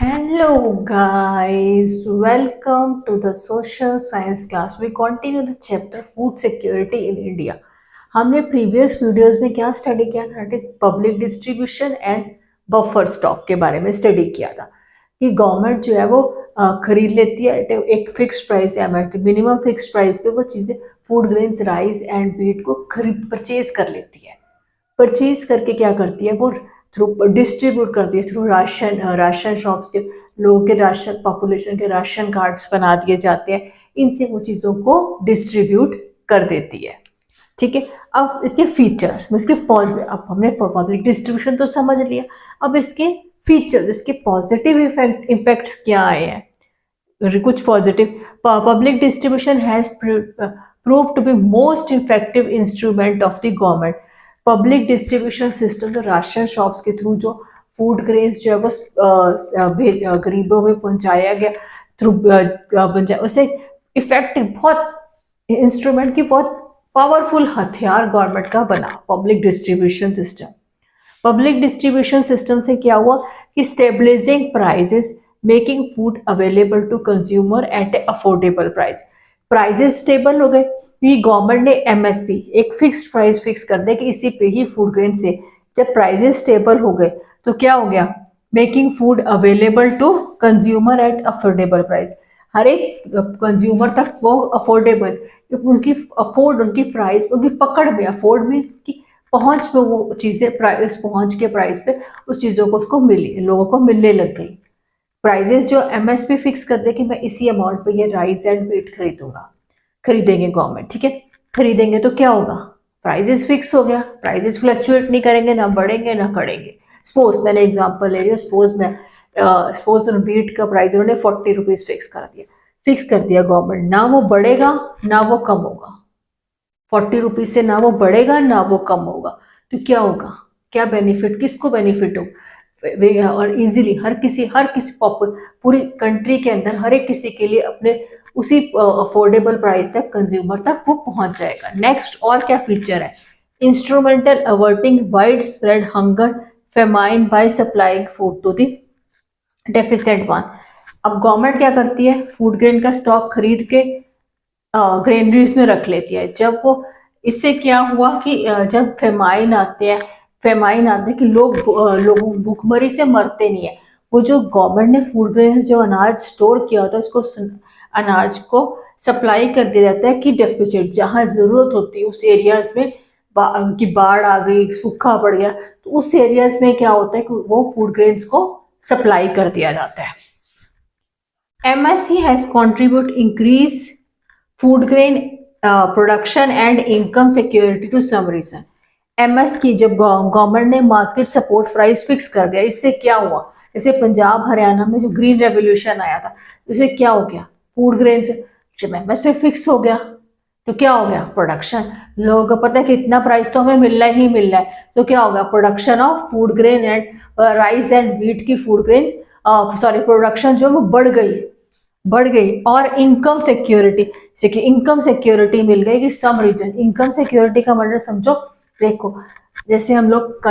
Hello guys, welcome to the social science class. We continue the chapter food security in India. हमने previous videos में क्या study किया था? It is public distribution and buffer stock के बारे में study किया था कि गवर्नमेंट जो है वो खरीद लेती है एक फिक्स प्राइस या मिनिमम फिक्स प्राइस पे वो चीज़ें food grains rice and wheat को खरीद परचेज कर लेती है। परचेज करके क्या करती है वो थ्रू डिस्ट्रीब्यूट करती है थ्रू राशन शॉप्स के लोगों के राशन पॉपुलेशन के राशन कार्ड्स बना दिए जाते हैं। इनसे वो चीज़ों को डिस्ट्रीब्यूट कर देती है। ठीक है, अब इसके फीचर्स अब हमने पब्लिक डिस्ट्रीब्यूशन तो समझ लिया, अब इसके फीचर्स इसके पॉजिटिव इफेक्ट्स क्या आए हैं। कुछ positive, public distribution has prove to be most effective instrument of the government. Public distribution system तो राशन शॉप्स के थ्रू जो फूड ग्रेन्स जो है वो गरीबों में पहुंचाया गया थ्रू उसे इफेक्टिव बहुत इंस्ट्रूमेंट की बहुत पावरफुल हथियार गवर्नमेंट का बना public distribution system. Public distribution system से क्या हुआ कि stabilizing prices making food available to consumer at a affordable price. Prices stable हो गए क्योंकि गवर्नमेंट ने एमएसपी एक फिक्स्ड प्राइस फिक्स कर दे कि इसी पे ही फूड ग्रेन से जब प्राइसेस स्टेबल हो गए तो क्या हो गया, making food available to consumer at affordable price. हर एक कंज्यूमर तक वो अफोर्डेबल उनकी प्राइस उनकी पकड़ में अफोर्ड में की पहुंच में वो चीज़ें प्राइस पहुंच के प्राइस पे उस चीज़ों को उसको मिली लोगों को मिलने लग गई। प्राइजेस जो एमएसपी फिक्स कर दे कि मैं इसी अमाउंट पे ये राइस एंड व्हीट खरीदेंगे गवर्नमेंट। ठीक है, खरीदेंगे तो क्या होगा, प्राइजेस फिक्स हो गया, प्राइजेस फ्लक्चुएट नहीं करेंगे, ना बढ़ेंगे ना करेंगे। सपोज मैंने एग्जांपल ले रही हूँ, सपोज व्हीट का प्राइस उन्होंने 40 रुपीज फिक्स कर दिया गवर्नमेंट, ना वो बढ़ेगा ना वो कम होगा। 40 रुपीज से ना वो बढ़ेगा ना वो कम होगा, तो क्या होगा, क्या बेनिफिट, किसको बेनिफिट हो और इजीली हर किसी पूरी कंट्री के अंदर हर एक किसी के लिए अपने उसी अफोर्डेबल प्राइस तक कंज्यूमर तक वो पहुंच जाएगा। नेक्स्ट और क्या फीचर है, instrumental averting widespread hunger famine by supplying food to the deficient one. अब गवर्नमेंट क्या करती है, फूड ग्रेन का स्टॉक खरीद के ग्रेनरीज में रख लेती है। जब वो इससे क्या हुआ कि जब फेमाइन आते हैं कि लोग भूखमरी से मरते नहीं है। वो जो गवर्नमेंट ने फूड ग्रेन जो अनाज स्टोर किया होता है उसको अनाज को सप्लाई कर दिया जाता है कि डेफिसिट जहाँ जरूरत होती है उस एरियाज में की बाढ़ आ गई, सूखा पड़ गया, तो उस एरियाज में क्या होता है कि वो फूड ग्रेन्स को सप्लाई कर दिया जाता है। MSC has contribute increase food grain production and income security to some region. M S की जब गवर्नमेंट ने मार्केट सपोर्ट प्राइस फिक्स कर दिया, इससे क्या हुआ, जैसे पंजाब हरियाणा में जो ग्रीन रेवोल्यूशन आया था, इससे क्या हो गया, फूड ग्रेन से जब एमएस में फिक्स हो गया तो क्या हो गया, प्रोडक्शन, लोगों को पता है कि इतना प्राइस तो हमें मिलना ही मिलना है, तो क्या होगा, production of food grain and rice and wheat की फूड ग्रेन प्रोडक्शन जो वो बढ़ गई और इनकम सिक्योरिटी मिल गई कि सम रीजन। इनकम सिक्योरिटी का मतलब समझो, देखो जैसे हम लोग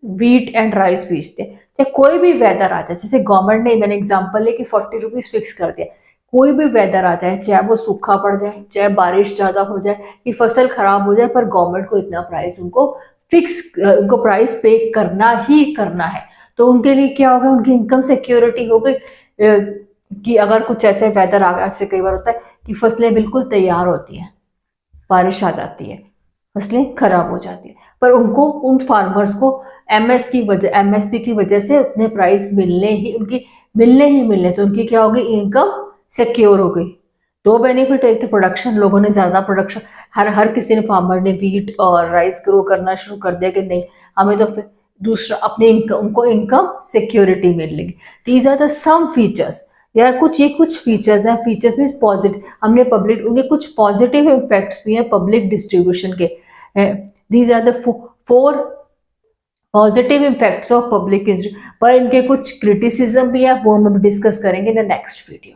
व्हीट एंड राइस बेचते हैं, चाहे कोई भी वेदर आ जाए, जैसे गवर्नमेंट ने मैंने एग्जांपल ले कि 40 रुपीज फिक्स कर दिया, कोई भी वेदर आ जाए, चाहे वो सूखा पड़ जाए, चाहे बारिश ज्यादा हो जाए, कि फसल खराब हो जाए, पर गवर्नमेंट को इतना प्राइस उनको प्राइस पे करना ही करना है। तो उनके लिए क्या होगा, उनकी इनकम सिक्योरिटी हो गई कि अगर कुछ ऐसे वेदर आ गया, ऐसे कई बार होता है कि फसलें बिल्कुल तैयार होती हैं, बारिश आ जाती है, फसलें खराब हो जाती है, पर उन फार्मर्स को एमएसपी की वजह से उतने प्राइस मिलने ही मिलने, तो उनकी क्या होगी, इनकम सिक्योर हो गई। दो बेनिफिट, एक तो प्रोडक्शन, लोगों ने ज्यादा प्रोडक्शन, हर किसी ने फार्मर ने व्हीट और राइस ग्रो करना शुरू कर दिया कि नहीं हमें तो फिर दूसरा अपने उनको इनकम सिक्योरिटी मिलेगी। These are the some features, या कुछ फीचर्स हैं, फीचर्स मीन पॉजिटिव, हमने पब्लिक उनके कुछ पॉजिटिव इफेक्ट्स भी हैं पब्लिक डिस्ट्रीब्यूशन के। These are the 4 positive effects of public, पर इनके कुछ क्रिटिसिज्म भी है, वो हम डिस्कस करेंगे इन द नेक्स्ट वीडियो।